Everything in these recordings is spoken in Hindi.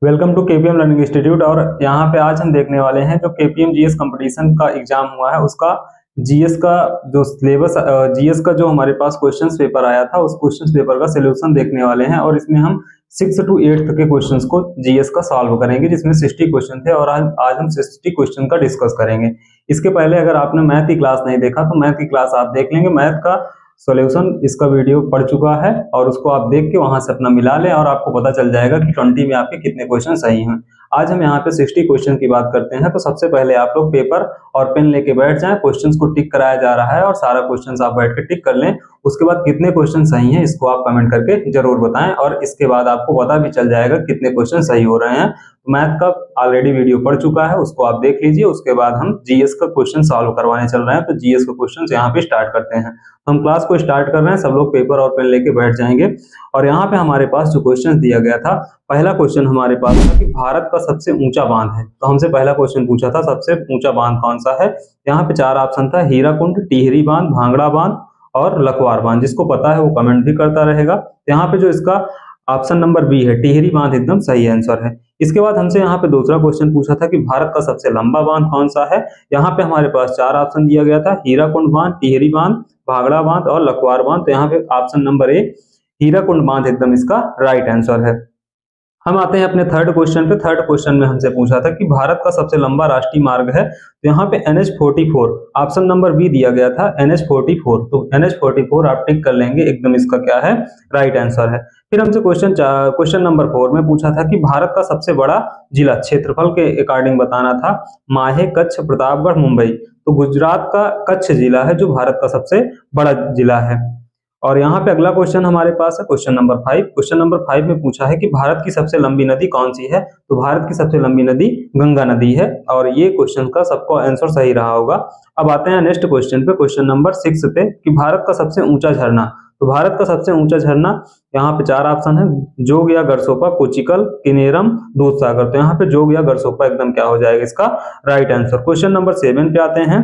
Welcome to KPM learning institute. और यहाँ पे आज हम देखने वाले हैं जो केपीएम जीएस कंपटीशन का एग्जाम हुआ है उसका जीएस का जो सिलेबस जीएस का जो हमारे पास क्वेश्चंस पेपर आया था उस क्वेश्चंस पेपर का सॉल्यूशन देखने वाले हैं। और इसमें हम 6 to 8 के क्वेश्चंस को जीएस का सॉल्व करेंगे, जिसमें 60 क्वेश्चन थे और आज हम 60 क्वेश्चन का डिस्कस करेंगे। इसके पहले अगर आपने मैथ की क्लास नहीं देखा तो मैथ की क्लास आप देख लेंगे। मैथ का सॉल्यूशन इसका वीडियो पड़ चुका है और उसको आप देख के वहां से अपना मिला लें और आपको पता चल जाएगा कि 20 में आपके कितने क्वेश्चन सही हैं। आज हम यहाँ पे 60 क्वेश्चन की बात करते हैं। तो सबसे पहले आप लोग पेपर और पेन लेके बैठ जाएं। क्वेश्चंस को टिक कराया जा रहा है और सारा क्वेश्चंस आप बैठ के टिक कर लें। उसके बाद कितने क्वेश्चन सही हैं इसको आप कमेंट करके जरूर बताएं और इसके बाद आपको पता भी चल जाएगा कितने क्वेश्चन सही हो रहे हैं। मैथ का ऑलरेडी वीडियो पड़ चुका है, उसको आप देख लीजिए। उसके बाद हम जीएस का क्वेश्चन सॉल्व करवाने चल रहे हैं। तो जीएस का क्वेश्चन यहाँ पे स्टार्ट करते हैं। हम क्लास को स्टार्ट कर रहे हैं, सब लोग पेपर और पेन लेके बैठ जाएंगे। और यहाँ पे हमारे पास जो क्वेश्चन दिया गया था, पहला क्वेश्चन हमारे पास था कि भारत का सबसे ऊंचा बांध है। तो हमसे पहला क्वेश्चन पूछा था सबसे ऊंचा बांध कौन सा है। यहाँ पे 4 ऑप्शन था, हीराकुंड, टिहरी बांध, भांगड़ा बांध और लखवार बांध। जिसको पता है वो कमेंट भी करता रहेगा। यहाँ पे जो इसका ऑप्शन नंबर बी है, टिहरी बांध, एकदम सही आंसर है। इसके बाद हमसे यहाँ पे दूसरा क्वेश्चन पूछा था कि भारत का सबसे लंबा बांध कौन सा है। यहाँ पे हमारे पास 4 ऑप्शन दिया गया था, हीराकुंड बांध, टिहरी बांध, भांगड़ा बांध और लखवार बांध। तो यहाँ पे ऑप्शन नंबर ए हीराकुंड बांध एकदम इसका राइट आंसर है। हम आते हैं अपने थर्ड क्वेश्चन पे। थर्ड क्वेश्चन में हमसे पूछा था कि भारत का सबसे लंबा राष्ट्रीय मार्ग है। तो यहाँ पे NH44 ऑप्शन नंबर बी दिया गया था, NH44। तो NH44 आप टिक कर लेंगे, एकदम इसका क्या है, राइट आंसर है। फिर हमसे क्वेश्चन नंबर 4 में पूछा था कि भारत का सबसे बड़ा जिला क्षेत्रफल के अकॉर्डिंग बताना था। माहे, कच्छ, प्रतापगढ़, मुंबई। तो गुजरात का कच्छ जिला है जो भारत का सबसे बड़ा जिला है। और यहाँ पे अगला क्वेश्चन हमारे पास है क्वेश्चन नंबर 5। क्वेश्चन नंबर 5 में पूछा है कि भारत की सबसे लंबी नदी कौन सी है। तो भारत की सबसे लंबी नदी गंगा नदी है। और ये क्वेश्चन का सबको आंसर सही रहा होगा। अब आते हैं नेक्स्ट क्वेश्चन पे, क्वेश्चन नंबर 6 पे कि भारत का सबसे ऊंचा झरना। तो भारत का सबसे ऊंचा झरना, यहाँ पे 4 ऑप्शन है, जोग या गरसोपा, कोचिकल, किनेरम, दूधसागर। तो यहाँ पे जोग या गरसोपा एकदम क्या हो जाएगा इसका राइट आंसर। क्वेश्चन नंबर 7 पे आते हैं।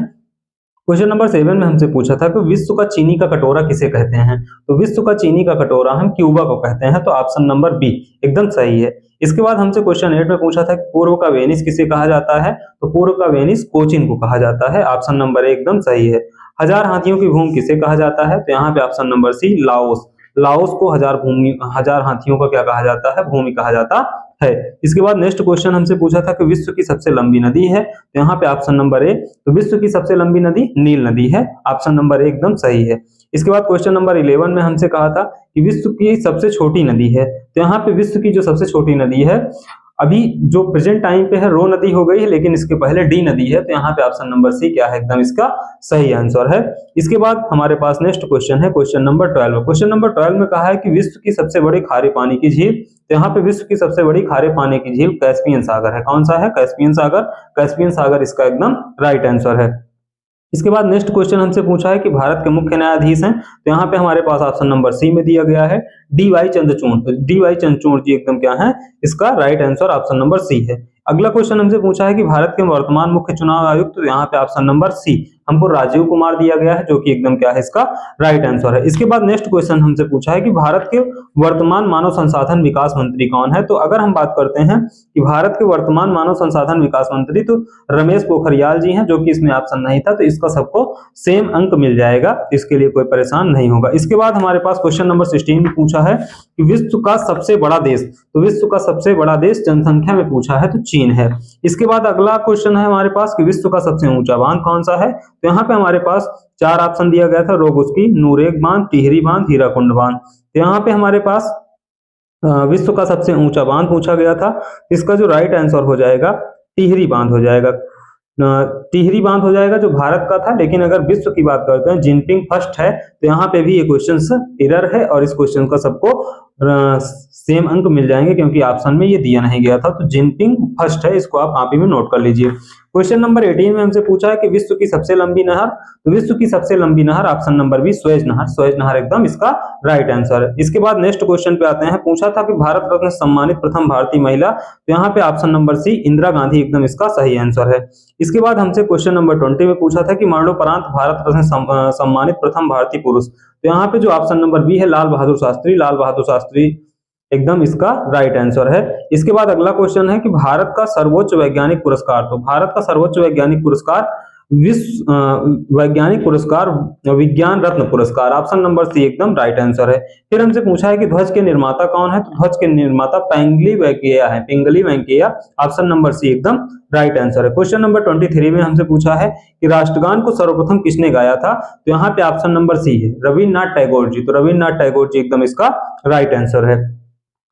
क्वेश्चन नंबर 7 में हमसे पूछा था कि विश्व का चीनी का कटोरा किसे कहते हैं। तो विश्व का चीनी का कटोरा हम क्यूबा को कहते हैं। तो ऑप्शन नंबर बी एकदम सही है। इसके बाद हमसे क्वेश्चन 8 में पूछा था कि पूर्व का वेनिस किसे कहा जाता है। तो पूर्व का वेनिस कोचीन को कहा जाता है। ऑप्शन नंबर ए एकदम सही है। 1000 हाथियों की भूमि किसे कहा जाता है। तो यहाँ पे option number C Laos. Laos को 1000 हाथियों का क्या कहा जाता है, भूमि कहा जाता है। इसके बाद नेक्स्ट क्वेश्चन हमसे पूछा था कि विश्व की सबसे लंबी नदी है। तो यहाँ पे ऑप्शन नंबर ए, तो विश्व की सबसे लंबी नदी नील नदी है। ऑप्शन नंबर ए एकदम सही है। इसके बाद क्वेश्चन नंबर 11 में हमसे कहा था कि विश्व की सबसे छोटी नदी है। तो यहाँ पे विश्व की जो सबसे छोटी नदी है, अभी जो प्रेजेंट टाइम पे है, रो नदी हो गई है, लेकिन इसके पहले डी नदी है। तो यहाँ पे ऑप्शन नंबर सी क्या है, एकदम इसका सही आंसर है। इसके बाद हमारे पास नेक्स्ट क्वेश्चन है क्वेश्चन नंबर 12। क्वेश्चन नंबर 12 में कहा है कि विश्व की सबसे बड़ी खारे पानी की झील। तो यहाँ पे विश्व की सबसे बड़ी खारे पानी की झील कैस्पियन सागर है। कौन सा है, कैस्पियन सागर। कैस्पियन सागर इसका एकदम राइट आंसर है। इसके बाद नेक्स्ट क्वेश्चन हमसे पूछा है कि भारत के मुख्य न्यायाधीश हैं। तो यहाँ पे हमारे पास ऑप्शन नंबर सी में दिया गया है DY चंद्रचूड़। तो DY चंद्रचूड़ जी एकदम क्या है, इसका right answer option number C है। अगला क्वेश्चन हमसे पूछा है कि भारत के वर्तमान मुख्य चुनाव आयुक्त। तो यहाँ पे ऑप्शन नंबर सी हमको राजीव कुमार दिया गया है, जो कि एकदम क्या है, इसका राइट आंसर है। इसके बाद नेक्स्ट क्वेश्चन हमसे पूछा है कि भारत के वर्तमान मानव संसाधन विकास मंत्री कौन है। तो अगर हम बात करते हैं कि भारत के वर्तमान मानव संसाधन विकास मंत्री, तो रमेश पोखरियाल जी हैं, जो कि इसमें ऑप्शन नहीं था। तो इसका सबको सेम अंक मिल जाएगा, इसके लिए कोई परेशान नहीं होगा। इसके बाद हमारे पास क्वेश्चन नंबर 16 में पूछा है कि विश्व का सबसे बड़ा देश। तो विश्व का सबसे बड़ा देश जनसंख्या में पूछा है, तो चीन है। इसके बाद अगला क्वेश्चन है हमारे पास कि विश्व का सबसे ऊंचा बांध कौन सा है। तो यहाँ पे हमारे पास 4 ऑप्शन दिया गया था, रोगुस्की, नूरेक बांध, टिहरी बांध, हीराकुंड बांध। तो यहाँ पे हमारे पास विश्व का सबसे ऊंचा बांध पूछा गया था। इसका जो राइट आंसर हो जाएगा टिहरी बांध हो जाएगा। टिहरी बांध हो जाएगा जो भारत का था। लेकिन अगर विश्व की बात करते हैं, जिनपिंग फर्स्ट है। तो यहाँ पे भी ये क्वेश्चन एरर है और इस क्वेश्चन का सबको सेम अंक मिल जाएंगे, क्योंकि ऑप्शन में ये दिया नहीं गया था। तो जिनपिंग फर्स्ट है, इसको आप कॉपी में नोट कर लीजिए। क्वेश्चन नंबर 18 में हमसे पूछा है कि विश्व की सबसे लंबी नहर। तो विश्व की सबसे लंबी नहर ऑप्शन नंबर बी सुएज नहर। सुएज नहर एकदम इसका राइट आंसर है। इसके बाद नेक्स्ट क्वेश्चन पे आते हैं। पूछा था कि भारत रत्न सम्मानित प्रथम भारतीय महिला। तो यहाँ पे option number C Indira Gandhi एकदम इसका सही आंसर है। इसके बाद हमसे क्वेश्चन नंबर 20 में पूछा था कि मरणोपरांत भारत रत्न सम्मानित प्रथम भारतीय पुरुष। तो यहाँ पे जो ऑप्शन नंबर बी है लाल बहादुर शास्त्री। लाल बहादुर शास्त्री एकदम इसका राइट आंसर है। इसके बाद अगला क्वेश्चन है कि भारत का सर्वोच्च वैज्ञानिक पुरस्कार, तो भारत का सर्वोच्च वैज्ञानिक पुरस्कार विश्व वैज्ञानिक पुरस्कार विज्ञान रत्न पुरस्कार, ऑप्शन नंबर सी एकदम राइट आंसर है। फिर हमसे पूछा है कि ध्वज के निर्माता कौन है, तो ध्वज के निर्माता पिंगली वेंकैया है, पिंगली वेंकैया, ऑप्शन नंबर सी एकदम राइट आंसर है। क्वेश्चन नंबर 23 में हमसे पूछा है कि राष्ट्रगान को सर्वप्रथम किसने गाया था, तो यहाँ पे ऑप्शन नंबर सी है रविन्द्रनाथ टैगोर जी, तो रविन्द्रनाथ टैगोर जी एकदम इसका राइट आंसर है।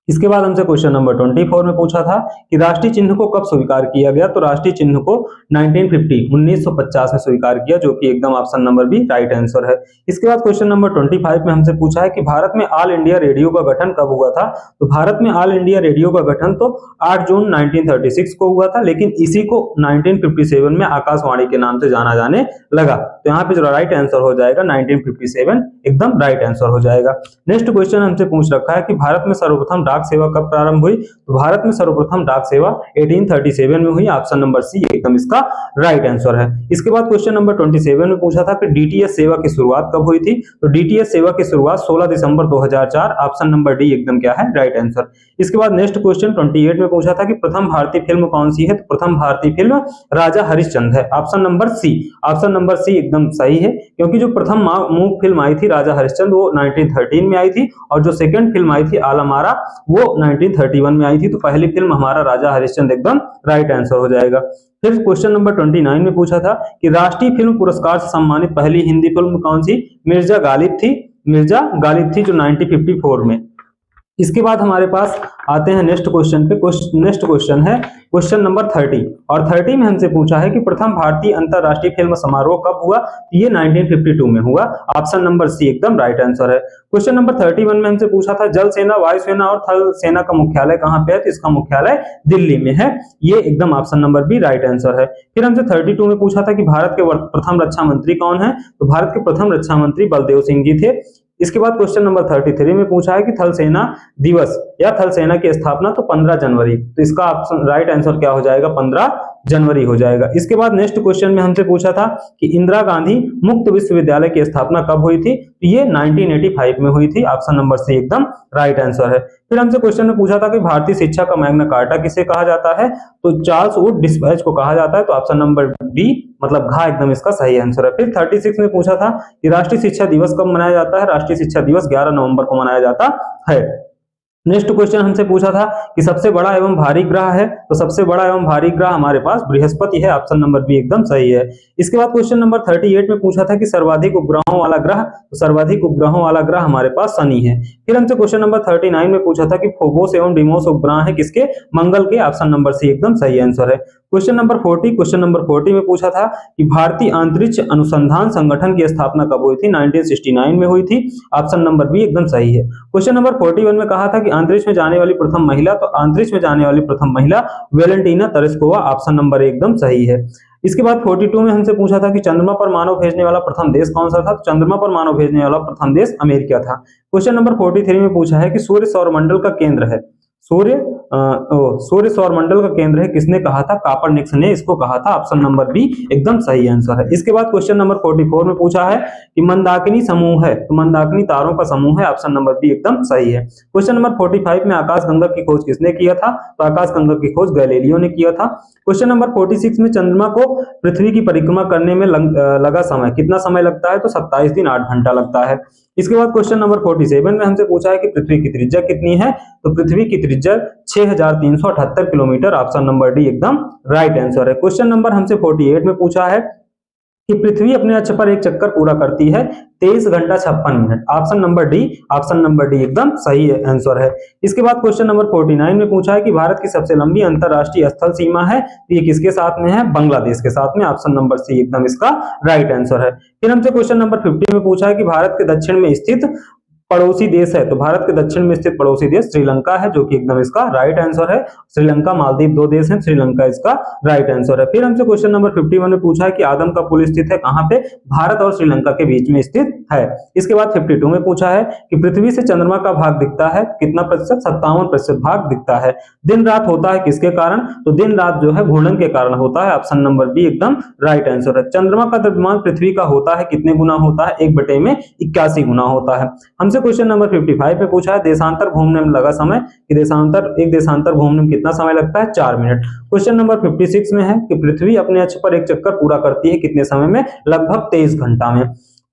इसके बाद हमसे क्वेश्चन नंबर 24 में पूछा था कि राष्ट्रीय चिन्ह को कब स्वीकार किया गया, तो राष्ट्रीय चिन्ह को 1950 में स्वीकार किया, जो कि एकदम option number B right answer है। इसके बाद क्वेश्चन नंबर 25 में हमसे पूछा है कि भारत में ऑल इंडिया रेडियो का गठन कब हुआ था, तो भारत में ऑल इंडिया रेडियो का गठन तो 8 जून 1936 को हुआ था, लेकिन इसी को 1957 में आकाशवाणी के नाम से जाना जाने लगा, तो यहाँ पे जो राइट आंसर हो जाएगा 1957 एकदम राइट आंसर हो जाएगा। नेक्स्ट क्वेश्चन हमसे पूछ रखा है कि भारत में सर्वप्रथम डाक सेवा कब प्रारंभ हुई, तो भारत में सर्वप्रथम डाक सेवा 1837 में हुई, ऑप्शन नंबर सी एकदम इसका राइट आंसर है। इसके बाद क्वेश्चन नंबर 27 में पूछा था कि डीटीएच सेवा की शुरुआत कब हुई थी, तो डीटीएच सेवा की शुरुआत 16 दिसंबर 2004, ऑप्शन नंबर डी एकदम क्या है राइट आंसर। इसके बाद नेक्स्ट क्वेश्चन 28 में पूछा था कि प्रथम भारतीय फिल्म कौन सी है, तो प्रथम भारतीय फिल्म राजा हरिश्चंद्र है, option number C, option number C एकदम सही है, क्योंकि जो प्रथम मूक फिल्म आई थी राजा हरिश्चंद्र वो 1913 में आई थी, और जो सेकंड फिल्म आई थी आलमारा वो 1931 में आई थी, तो पहली फिल्म हमारा राजा हरिश्चंद्र एकदम राइट आंसर हो जाएगा। फिर क्वेश्चन नंबर 29 में पूछा था कि राष्ट्रीय फिल्म पुरस्कार से सम्मानित पहली हिंदी फिल्म कौन सी, मिर्जा गालिब थी, मिर्जा गालिब थी जो 1954 में। इसके बाद हमारे पास आते हैं नेक्स्ट क्वेश्चन पे। नेक्स्ट क्वेश्चन है क्वेश्चन नंबर 30, और 30 में हमसे पूछा है कि प्रथम भारतीय अंतरराष्ट्रीय फिल्म समारोह कब हुआ, ये 1952 में हुआ, ऑप्शन नंबर सी एकदम राइट आंसर है। क्वेश्चन नंबर 31 में हमसे पूछा था जल सेना, वायुसेना और थल सेना का मुख्यालय कहाँ पे है, तो इसका मुख्यालय दिल्ली में है, ये एकदम option number B right answer है। फिर हमसे 32 में पूछा था कि भारत के प्रथम रक्षा मंत्री कौन है, तो भारत के प्रथम रक्षा मंत्री बलदेव सिंह जी थे। इसके बाद क्वेश्चन नंबर 33 में पूछा है कि थल सेना दिवस या थल सेना की स्थापना तो 15 जनवरी, तो इसका ऑप्शन राइट आंसर क्या हो जाएगा 15 जनवरी हो जाएगा। इसके बाद नेक्स्ट क्वेश्चन में हमसे पूछा था कि इंदिरा गांधी मुक्त विश्वविद्यालय की स्थापना कब हुई थी, तो ये 1985 में हुई थी, ऑप्शन नंबर सी एकदम राइट आंसर है। फिर हमसे क्वेश्चन में पूछा था कि भारतीय शिक्षा का मैग्ना कार्टा किसे कहा जाता है, तो चार्ल्स वुड डिस्पैच को कहा जाता है, तो ऑप्शन नंबर डी मतलब घ एकदम इसका सही आंसर है। फिर 36 में पूछा था कि राष्ट्रीय शिक्षा दिवस कब मनाया जाता है, राष्ट्रीय शिक्षा दिवस 11 नवंबर को मनाया जाता है। नेक्स्ट क्वेश्चन हमसे पूछा था कि सबसे बड़ा एवं भारी ग्रह है, तो सबसे बड़ा एवं भारी ग्रह हमारे पास बृहस्पति है, ऑप्शन नंबर बी एकदम सही है। इसके बाद क्वेश्चन नंबर 38 में पूछा था कि सर्वाधिक उपग्रहों वाला ग्रह, तो सर्वाधिक उपग्रहों वाला ग्रह हमारे पास शनि है। फिर हमसे क्वेश्चन नंबर 39 में पूछा था कि फोबोस एवं डिमोस उपग्रह है किसके, मंगल के, ऑप्शन नंबर सी एकदम सही आंसर है। क्वेश्चन नंबर 40 में पूछा था कि भारतीय अंतरिक्ष अनुसंधान संगठन की स्थापना कब हुई थी, 1969 में हुई थी, ऑप्शन नंबर बी एकदम सही है। क्वेश्चन नंबर 41 में कहा था कि अंतरिक्ष में जाने वाली प्रथम महिला, तो अंतरिक्ष में जाने वाली प्रथम महिला वेलेंटीना तेरेस्कोवा, ऑप्शन नंबर एकदम सही है। इसके बाद 42 में हमसे पूछा था कि चंद्रमा पर मानव भेजने वाला प्रथम देश कौन सा था, तो चंद्रमा पर मानव भेजने वाला प्रथम देश अमेरिका था। क्वेश्चन नंबर 43 में पूछा है कि सूर्य सौरमंडल का केंद्र है, सूर्य सौरमंडल का केंद्र है, किसने कहा था, कापरनिकस ने इसको कहा था, ऑप्शन नंबर बी एकदम सही आंसर है। इसके बाद क्वेश्चन नंबर 44 में पूछा है कि मंदाकिनी समूह है, तो मंदाकिनी तारों का समूह है, ऑप्शन नंबर बी एकदम सही है। क्वेश्चन नंबर 45 में आकाशगंगा की खोज किसने किया था, तो आकाशगंगा की खोज गैलीलियो ने किया था। क्वेश्चन नंबर 46 में चंद्रमा को पृथ्वी की परिक्रमा करने में लगा समय, कितना समय लगता है, तो 27 दिन 8 घंटा लगता है। इसके बाद क्वेश्चन नंबर 47 में हमसे पूछा है कि पृथ्वी की त्रिज्या कितनी है, तो पृथ्वी की त्रिज्या 6378 किलोमीटर, ऑप्शन नंबर डी एकदम राइट आंसर है। क्वेश्चन नंबर हमसे 48 में पूछा है कि पृथ्वी अपने अक्ष पर एक चक्कर पूरा करती है 23 घंटा 56 मिनट, ऑप्शन नंबर डी एकदम सही आंसर है। इसके बाद क्वेश्चन नंबर 49 में पूछा है कि भारत की सबसे लंबी अंतरराष्ट्रीय स्थल सीमा है, तो ये किसके साथ में है, बांग्लादेश के साथ में, ऑप्शन नंबर सी एकदम इसका राइट आंसर है। फिर हमसे क्वेश्चन नंबर 50 में पूछा है कि भारत के दक्षिण में स्थित पड़ोसी देश है, तो भारत के दक्षिण में स्थित पड़ोसी देश श्रीलंका है, जो कि एकदम इसका राइट आंसर है। श्रीलंका मालदीव दो देश हैं, श्रीलंका इसका राइट आंसर है। फिर हमसे क्वेश्चन नंबर 51 में पूछा है कि आदम का पुल स्थित है कहां पे, भारत और श्रीलंका के बीच में स्थित है। इसके बाद 52 में पूछा है कि पृथ्वी से चंद्रमा का भाग दिखता है कितना प्रतिशत, 57% भाग दिखता है। दिन रात होता है किसके कारण, तो दिन रात जो है घूर्णन के कारण होता है, ऑप्शन नंबर बी एकदम राइट आंसर है। चंद्रमा का द्रव्यमान पृथ्वी का होता है कितने गुना होता है, 1/81 गुना होता है। हमसे क्वेश्चन नंबर 55 पे पूछा है देशांतर घूमने में लगा समय कि एक देशांतर घूमने में कितना समय लगता है 4 मिनट। क्वेश्चन नंबर 56 में है कि पृथ्वी अपने अक्ष पर एक चक्कर पूरा करती है कितने समय में, लगभग 23 घंटा में।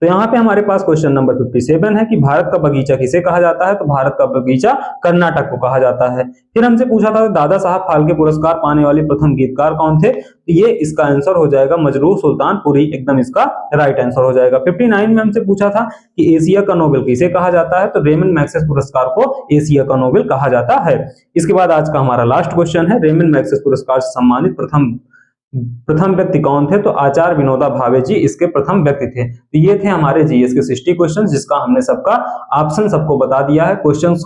तो यहाँ पे हमारे पास क्वेश्चन नंबर 57 है कि भारत का बगीचा किसे कहा जाता है, तो भारत का बगीचा कर्नाटक को कहा जाता है। फिर हमसे पूछा था दादा साहब फाल्के पुरस्कार पाने वाले प्रथम गीतकार कौन थे, तो ये इसका आंसर हो जाएगा मजरूह सुल्तानपुरी, एकदम इसका राइट आंसर हो जाएगा। 59 में हमसे पूछा था कि एशिया का नोबेल किसे कहा जाता है, तो रेमन मैग्सेसे पुरस्कार को एशिया का नोबेल कहा जाता है। इसके बाद आज का हमारा लास्ट क्वेश्चन है रेमन मैग्सेसे पुरस्कार से सम्मानित प्रथम व्यक्ति कौन थे, तो आचार्य विनोबा भावे जी इसके प्रथम व्यक्ति थे। तो ये थे हमारे जीएस के 60 क्वेश्चन, जिसका हमने सबका ऑप्शन सबको बता दिया है। क्वेश्चंस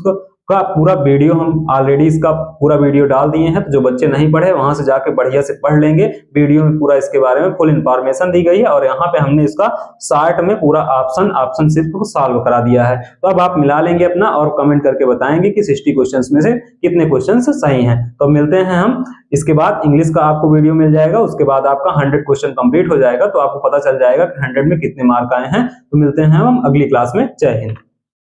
का पूरा वीडियो हम ऑलरेडी इसका पूरा वीडियो डाल दिए हैं, तो जो बच्चे नहीं पढ़े वहां से जाके बढ़िया से पढ़ लेंगे। वीडियो में पूरा इसके बारे में फुल इंफॉर्मेशन दी गई है और यहाँ पे हमने इसका शार्ट में पूरा ऑप्शन सिर्फ सॉल्व करा दिया है। तो अब आप मिला लेंगे अपना और कमेंट करके बताएंगे कि 60 क्वेश्चंस में से कितने क्वेश्चंस सही हैं। तो मिलते हैं हम, इसके बाद इंग्लिश का आपको वीडियो मिल जाएगा, उसके बाद आपका 100 क्वेश्चन कंप्लीट हो जाएगा, तो आपको पता चल जाएगा कि 100 में कितने मार्क आए हैं। तो मिलते हैं हम अगली क्लास में। जय हिंद।